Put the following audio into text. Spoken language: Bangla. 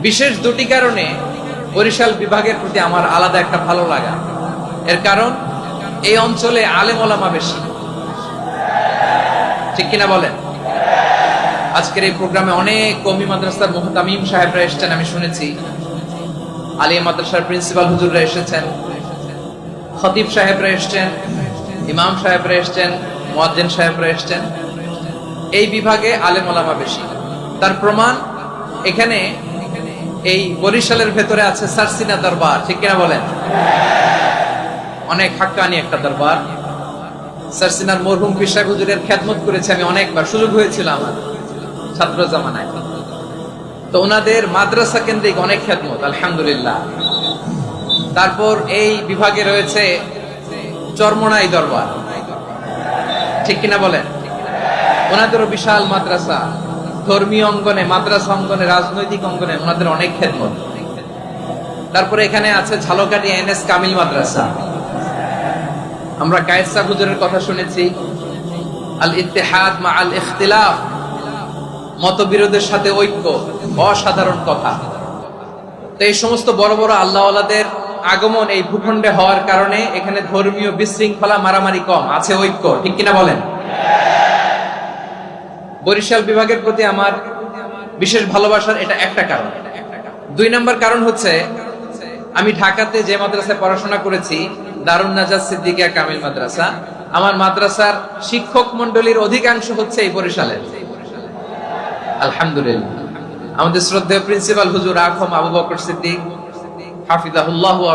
বিশেষ দুটি কারণে বরিশাল বিভাগের প্রতি আমার আলাদা একটা ভালো লাগা। এর কারণ এই অঞ্চলে আলেম ওলামা বেশি, ঠিক কিনা বলেন? আজকের এই প্রোগ্রামে অনেক কওমি মাদ্রাসার মুহতামিম সাহেবরা এসেছেন, আমি শুনেছি। আলিয়া মাদ্রাসার প্রিন্সিপাল হুজুররা এসেছেন, খতিব সাহেবরা এসেছেন, ইমাম সাহেবরা এসেছেন, মুয়াজ্জিন সাহেবরা এসেছেন। এই বিভাগে আলেম ওলামা বেশি। তার প্রমাণ এখানে এই বরিশালের ভেতরে আছে সারসিনা দরবার, ঠিক কিনা বলেন? অনেক হাক্কানি একটা দরবার। সারসিনার মরহুম পীর সাহেব হুজুরের খেদমত করেছে আমি অনেকবার, সুযোগ হয়েছিল আমার ছাত্র জামানায়। তো ওনাদের মাদ্রাসা কেন্দ্রিক অনেক খেদমত, আলহামদুলিল্লাহ। তারপর এই বিভাগে রয়েছে চরমোনাই দরবার, ঠিক কিনা বলেন? ওনাদেরও বিশাল মাদ্রাসা, ধর্মীয় অঙ্গনে, মাদ্রাসা অঙ্গনে, রাজনৈতিক অঙ্গনে ওনাদের অনেক খেদমত। তারপরে এখানে আছে ঝালকাঠি এনএস কামিল মাদ্রাসা। আমরা কায়েদ সাহেব হুজুরের কথা শুনেছি, আল ইত্তেহাদ মা আল ইখতিলাফ, মতবিরোধের সাথে ঐক্য, অসাধারণ কথা। তো এই সমস্ত বড় বড় আল্লাহওয়ালাদের আগমন এই ভূখণ্ডে হওয়ার কারণে এখানে ধর্মীয় বিশৃঙ্খলা, মারামারি কম, আছে ঐক্য, ঠিক কিনা বলেন? বরিশাল বিভাগের প্রতি আমার বিশেষ ভালোবাসার এটা একটা কারণ। ২ নম্বর কারণ হচ্ছে, আমি ঢাকাতে যে মাদ্রাসায় পড়াশোনা করেছি, দারুন নাজাত সিদ্দিকিয়া কামিল মাদ্রাসা, আমার মাদ্রাসার শিক্ষক মন্ডলীর অধিকাংশ হচ্ছে এই বরিশালের, আলহামদুলিল্লাহ। আমাদের শ্রদ্ধেয় প্রিন্সিপাল হুজুর আখম আবু বকর সিদ্দিক হাফিজাহুল্লাহ ওয়া